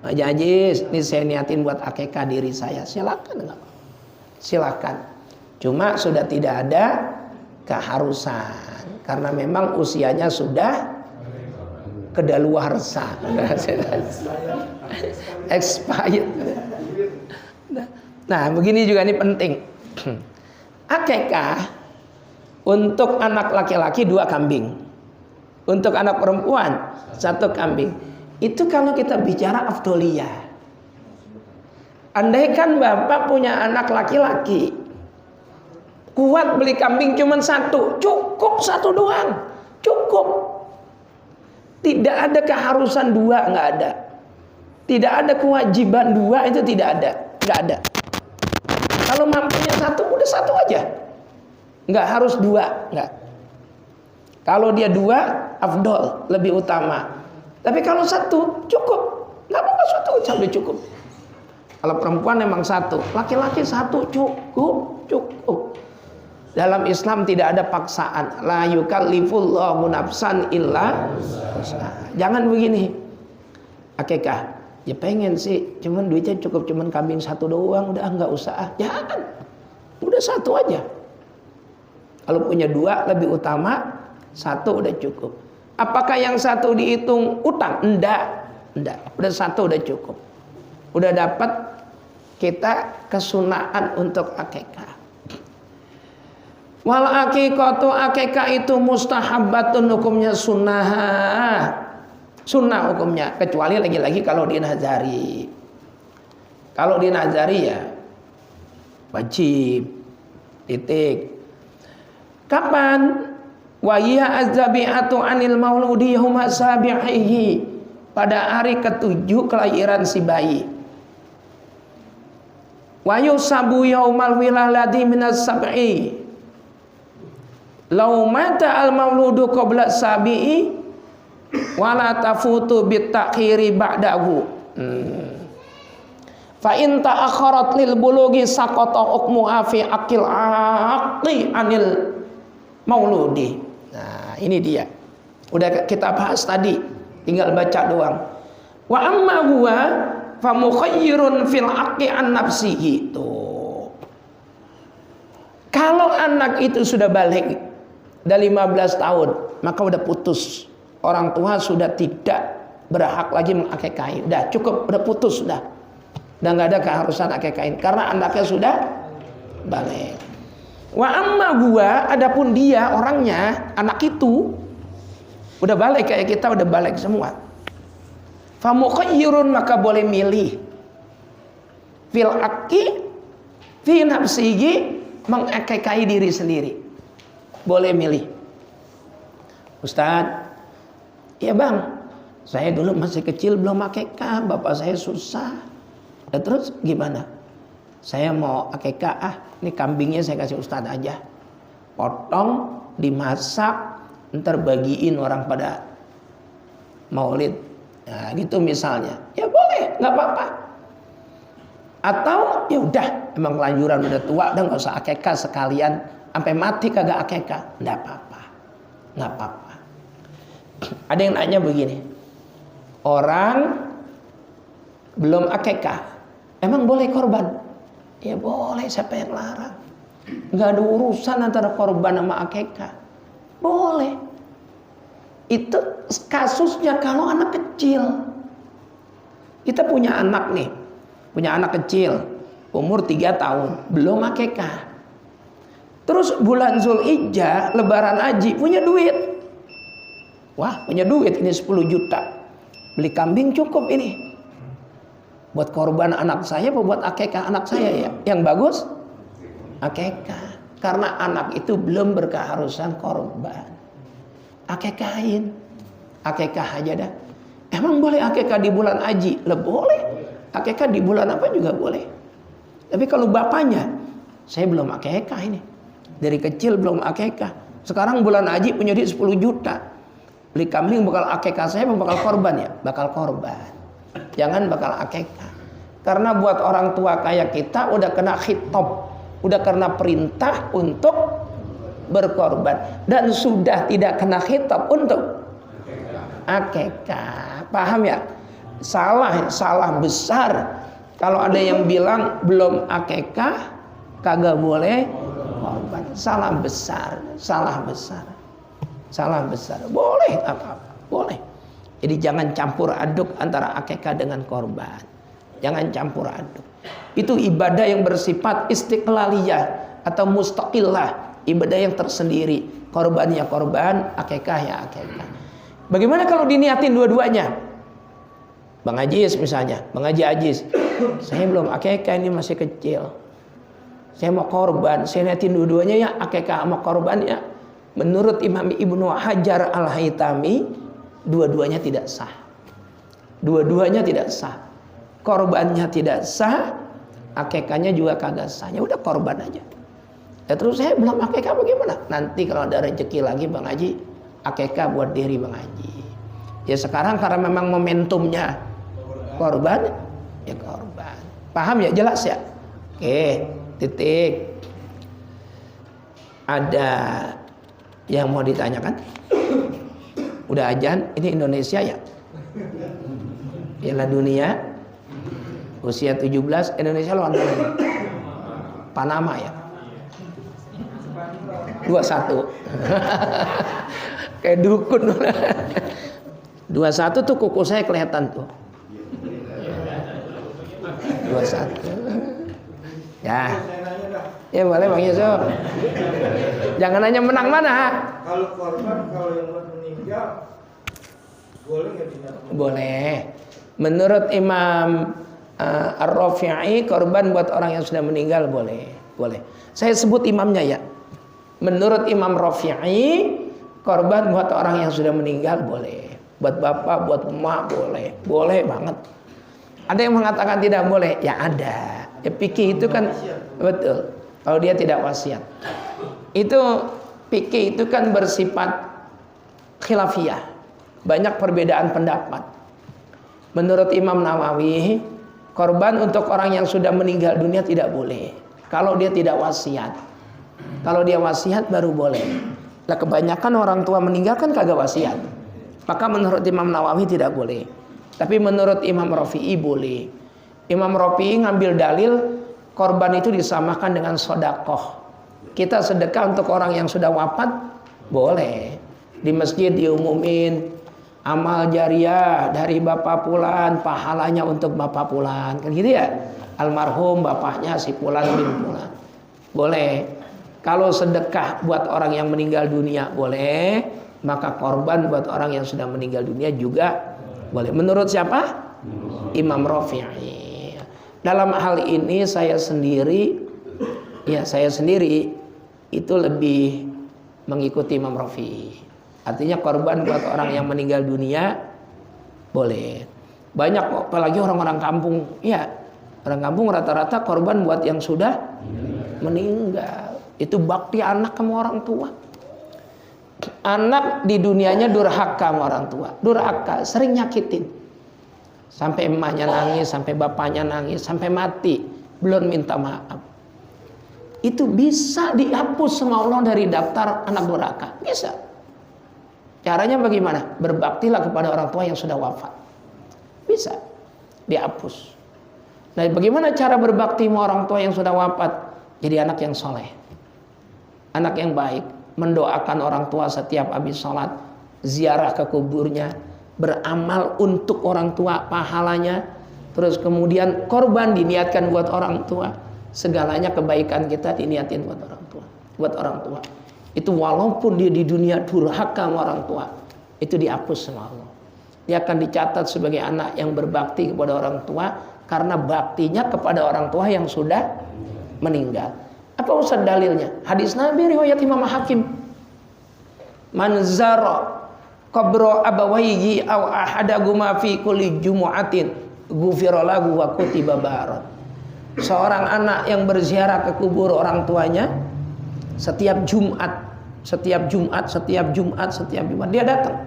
Haji Ajis, ini saya niatin buat akekah diri saya. Silakan enggak? Silakan. Cuma sudah tidak ada keharusan, karena memang usianya sudah kedaluarsa, expired. Nah, begini juga ini penting. Akekah untuk anak laki-laki 2 kambing, untuk anak perempuan 1 kambing. Itu kalau kita bicara afdoliyah. Andaikan bapak punya anak laki-laki, kuat beli kambing cuma 1, cukup 1 doang, cukup. Tidak ada keharusan 2, nggak ada. Tidak ada kewajiban 2, itu tidak ada, nggak ada. Kalau mampunya 1, udah 1 aja, nggak harus 2, nggak. Kalau dia 2, afdol, lebih utama. Tapi kalau 1, cukup, nggak apa-apa 1 sampai cukup. Kalau perempuan memang 1, laki-laki 1 cukup. Dalam Islam tidak ada paksaan. La yukallifullahu nafsan illa wus'aha. Jangan begini. Akekah, ya pengen sih, cuman duitnya cukup cuman kambing 1 doang, udah nggak usah. Jangan. Udah 1 aja. Kalau punya 2 lebih utama, 1 udah cukup. Apakah yang 1 dihitung utang? Enggak. Udah 1 udah cukup. Udah dapat kita kesunaan untuk akekah. Wal aqiqatu, akekah itu mustahabbatun, hukumnya sunnah. Sunnah hukumnya, kecuali lagi-lagi kalau di nazari. Kalau di nazari ya wajib. Titik. Kapan? Wa hiya az-zabi'atu 'anil mauludi yauma sabihi, pada hari ke-7 kelahiran si bayi. Wa yusabu yaumal wiladati minas sab'i. Lau mata al-mauludu qabla sabi'i wala tafutu bitakhiri ba'dahu. Fa in ta'akharat lil bulughi saqata hukmuha fi aqil aqli anil mauludi. Nah, ini dia. Udah kita bahas tadi, tinggal baca doang. Wa amma huwa fa mukhayyirun fil aqi an nafsihi. Tuh. Kalau anak itu sudah balik, udah 15 tahun, maka udah putus. Orang tua sudah tidak berhak lagi mengakekahi. Udah cukup, udah putus sudah. Udah nggak ada keharusan akekahin karena anaknya sudah balik. Wa amma gua, adapun dia orangnya, anak itu udah balik kayak kita, udah balik semua. Fa mukhayyirun, maka boleh milih. Fil aqi fi nafsihi, mengakekahi diri sendiri. Boleh milih. Ustadz, ya bang, saya dulu masih kecil belum akekah, bapak saya susah. Ya terus gimana? Saya mau akekah, ini kambingnya saya kasih Ustadz aja. Potong, dimasak, ntar bagiin orang pada maulid. Nah gitu misalnya. Ya boleh, nggak apa-apa. Atau ya udah, emang kelanjuran udah tua, udah nggak usah akekah sekalian, sampai mati kagak akekah, nggak apa-apa, nggak apa-apa. Ada yang nanya begini, orang belum akekah, emang boleh korban? Ya boleh, siapa yang larang? Nggak ada urusan antara korban sama akekah, boleh. Itu kasusnya kalau anak kecil. Kita punya anak nih, punya anak kecil, umur 3 tahun, belum akekah. Terus bulan Zulhijjah, lebaran haji, punya duit. Wah, punya duit ini 10 juta. Beli kambing cukup ini. Buat korban anak saya apa buat akekah anak saya ya? Yang bagus akekah. Karena anak itu belum berkeharusan korban. Akekahin. Akekah aja dah. Emang boleh akekah di bulan haji? Lah boleh. Akekah di bulan apa juga boleh. Tapi kalau bapaknya, saya belum akekah ini. Dari kecil belum akekah. Sekarang bulan haji punya duit 10 juta. Beli kambing bakal akekah saya bakal korban ya? Bakal korban. Jangan bakal akekah. Karena buat orang tua kayak kita udah kena khitab. Udah kena perintah untuk berkorban. Dan sudah tidak kena khitab untuk akekah. Paham ya? Salah besar. Kalau ada yang bilang belum akekah kagak boleh korban. Salah besar. Boleh apa-apa, boleh. Jadi jangan campur aduk antara akekah dengan korban. Jangan campur aduk. Itu ibadah yang bersifat istiqlaliyah atau mustaqillah, ibadah yang tersendiri. Korban ya korban, akekah ya akekah. Bagaimana kalau diniatin dua-duanya? Bang Ajis misalnya, Bang Haji Ajis, saya belum akekah, ini masih kecil. Saya mau korban, saya niatin dua-duanya ya, akekah sama korban ya. Menurut Imam Ibnu Hajar Al-Haytami, dua-duanya tidak sah. Dua-duanya tidak sah. Korbannya tidak sah, akekahnya juga kagak sah. Ya udah korban aja. Ya terus saya belum akekah bagaimana? Nanti kalau ada rezeki lagi Bang Haji, akekah buat diri Bang Haji. Ya sekarang karena memang momentumnya korban, ya korban. Paham ya? Jelas ya? Oke, titik. Ada yang mau ditanyakan? Udah azan, ini Indonesia ya? Piala Dunia usia 17, Indonesia lawan mana? Panama ya? 2-1. Kayak dukun. 2-1 tuh kuku saya kelihatan tuh. 2-1. Ya. Ya boleh Bang Yusuf. Jangan hanya menang mana. Kalau korban, kalau yang meninggal boleh nggak dinyatakan? Boleh. Menurut Imam Ar-Rafi'i, korban buat orang yang sudah meninggal boleh. Boleh. Saya sebut imamnya ya. Menurut Imam Rafi'i, korban buat orang yang sudah meninggal boleh. Buat bapak, buat emak boleh. Boleh banget. Ada yang mengatakan tidak boleh? Ya ada. Ya fikih itu kan betul. Kalau dia tidak wasiat. Itu fikih itu kan bersifat khilafiyah. Banyak perbedaan pendapat. Menurut Imam Nawawi, korban untuk orang yang sudah meninggal dunia tidak boleh. Kalau dia tidak wasiat. Kalau dia wasiat baru boleh. Lah kebanyakan orang tua meninggal kan kagak wasiat. Maka menurut Imam Nawawi tidak boleh. Tapi menurut Imam Rafi'i boleh. Imam Rafi'i ngambil dalil korban itu disamakan dengan sedekah. Kita sedekah untuk orang yang sudah wafat boleh. Di masjid diumumin amal jariah dari Bapak Fulan, pahalanya untuk Bapak Fulan. Kan gitu ya? Almarhum bapaknya si Fulan bin Fulan. Boleh. Kalau sedekah buat orang yang meninggal dunia boleh, maka korban buat orang yang sudah meninggal dunia juga boleh. Menurut siapa? Imam Rafi'i. Dalam hal ini saya sendiri itu lebih mengikuti Imam Rafi'i. Artinya korban buat orang yang meninggal dunia boleh. Banyak apalagi orang-orang kampung. Ya, orang kampung rata-rata korban buat yang sudah meninggal. Itu bakti anak sama orang tua. Anak di dunianya durhaka sama orang tua. Durhaka, sering nyakitin. Sampai emaknya nangis, sampai bapaknya nangis, sampai mati. belum minta maaf, itu bisa dihapus sama Allah dari daftar anak durhaka. Bisa. Caranya bagaimana? Berbaktilah kepada orang tua yang sudah wafat. Bisa dihapus. Nah, bagaimana cara berbakti sama orang tua yang sudah wafat? Jadi anak yang soleh, anak yang baik, mendoakan orang tua setiap habis sholat, ziarah ke kuburnya, beramal untuk orang tua pahalanya, terus kemudian korban diniatkan buat orang tua. Segalanya kebaikan kita diniatin buat orang tua. Buat orang tua. Itu walaupun dia di dunia durhaka sama orang tua, itu dihapus sama Allah. Dia akan dicatat sebagai anak yang berbakti kepada orang tua karena baktinya kepada orang tua yang sudah meninggal. Apa usah dalilnya? Hadis Nabi riwayat Imam Hakim. Man zara qabra abawayhi aw ahadahuma fi kulli jumu'atin ghufira lahu wa kutiba barat. Seorang anak yang berziarah ke kubur orang tuanya setiap Jumat dia datang,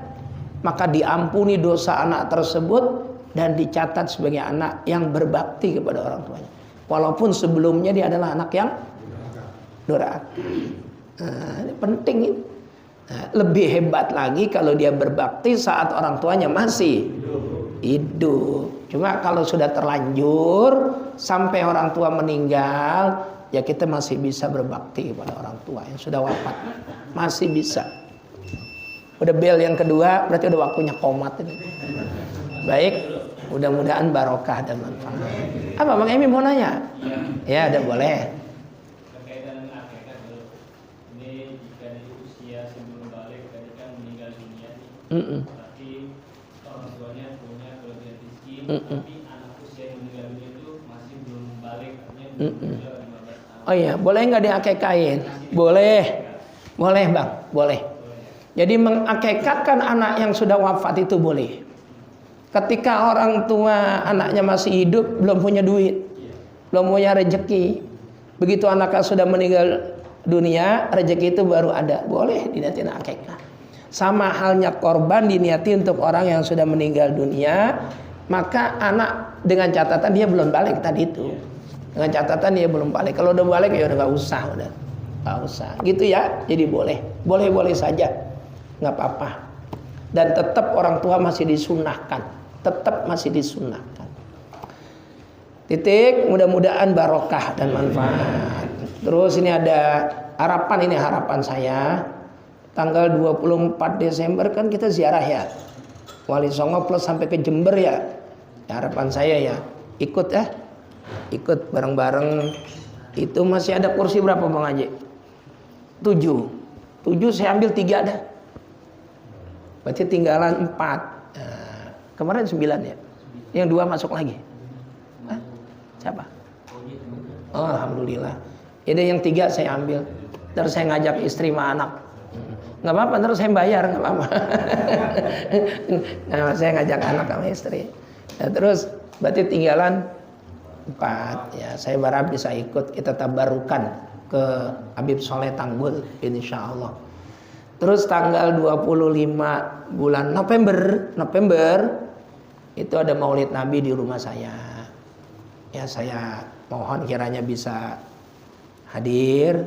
maka diampuni dosa anak tersebut dan dicatat sebagai anak yang berbakti kepada orang tuanya. Walaupun sebelumnya dia adalah anak yang durhaka. Ini penting ini. Lebih hebat lagi kalau dia berbakti saat orang tuanya masih hidup. Cuma kalau sudah terlanjur sampai orang tua meninggal, ya kita masih bisa berbakti kepada orang tua yang sudah wafat. Masih bisa. Udah bel yang kedua, berarti udah waktunya qomat ini. Baik, mudah-mudahan barokah dan manfaat. Apa Bang Emi mau nanya? Ya, udah boleh. Berkaitan dengan akikah dulu. Ini jika di usia sebelum balik ketika meninggal dunia nih. Tapi orang tuanya punya kelebihan rezeki, tapi anak usia yang meninggal dunia itu masih belum balik, artinya belum 15 tahun. Oh iya, boleh nggak diakekain? Boleh. Boleh Bang, boleh. Jadi mengakekatkan anak yang sudah wafat itu boleh. Ketika orang tua anaknya masih hidup, belum punya duit, belum punya rezeki. Begitu anaknya sudah meninggal dunia, rezeki itu baru ada. Boleh diniatin akekah. Sama halnya korban diniatin untuk orang yang sudah meninggal dunia, maka anak dengan catatan dia belum balik tadi itu. Dengan catatan dia belum balik. Kalau udah balik ya udah nggak usah, udah nggak usah. Gitu ya. Jadi boleh saja, nggak apa-apa. Dan tetap orang tua masih disunahkan, tetap masih disunahkan. Titik. Mudah-mudahan barokah dan manfaat. Terus ini ada harapan, ini harapan saya. Tanggal 24 Desember kan kita ziarah ya, Wali Songo plus sampai ke Jember ya. Harapan saya ya ikut ya. Ikut bareng-bareng. Itu masih ada kursi berapa Bang Haji? 7 saya ambil 3 dah. Berarti tinggalan 4. Nah, kemarin 9 ya. Yang 2 masuk lagi. Hah? Siapa? Oh, alhamdulillah. Ini yang 3 saya ambil. Terus saya ngajak istri sama anak. Nggak apa-apa, terus saya bayar, nggak apa-apa. Nah, saya ngajak anak sama istri. Nah, terus berarti tinggalan 4. Ya, saya berharap bisa ikut, kita tabarukan ke Habib Soleh Tanggul insya Allah. Terus tanggal 25 bulan November itu ada Maulid Nabi di rumah saya. Ya, saya mohon kiranya bisa hadir.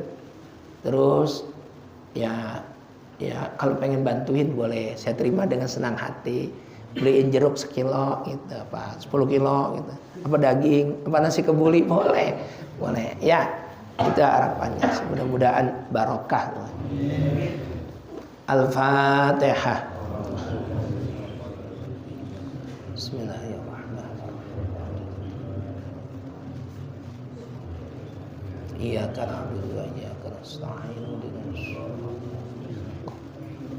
Terus ya kalau pengen bantuin boleh, saya terima dengan senang hati. Beliin jeruk 1 kilo gitu, apa 10 kilo gitu, apa daging, apa nasi kebuli, boleh ya. Itu harapannya, mudah-mudahan barokah. Al-Fatihah. Bismillahirrahmanirrahim. Iyyaka na'budu wa iyyaka nasta'in.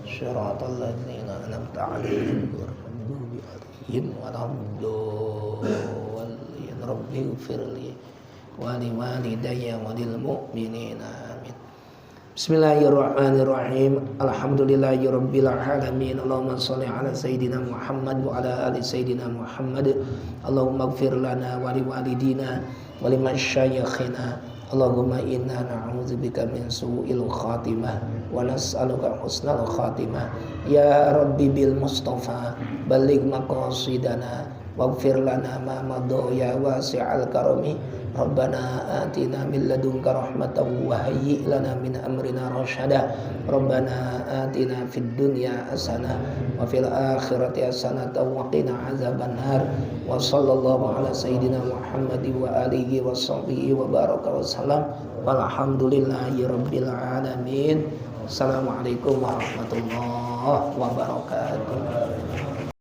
Shiratal ladzina an'amta 'alaihim ghairil maghdubi 'alaihim waladdallin. Rabbighfirli wa liwalidayya wa lil mu'minina amin. Bismillahirrahmanirrahim. Alhamdulillahirabbil alamin. Allahumma shalli ala sayidina Muhammad wa ala ali sayidina Muhammad. Allahumma ighfir lana wa liwalidina wa limasyayikhina. Allahumma inna na'udzubika min su'il khatimah wa nas'aluka husnal khatimah. Ya Rabbi bil Mustafa balligh maqasidana waghfir lana ma madha ya wasi'al karami. Rabbana atina min ladunka rahmatan wa hayyi' lana min amrina rasyada. Rabbana atina fid dunya hasanah wa fil akhirati hasanah wa qina azabannar. Wa sallallahu ala sayyidina Muhammad wa alihi wa sahbihi wa baraka wa sallam. Walhamdulillahi rabbil alamin. Assalamualaikum warahmatullahi wabarakatuh.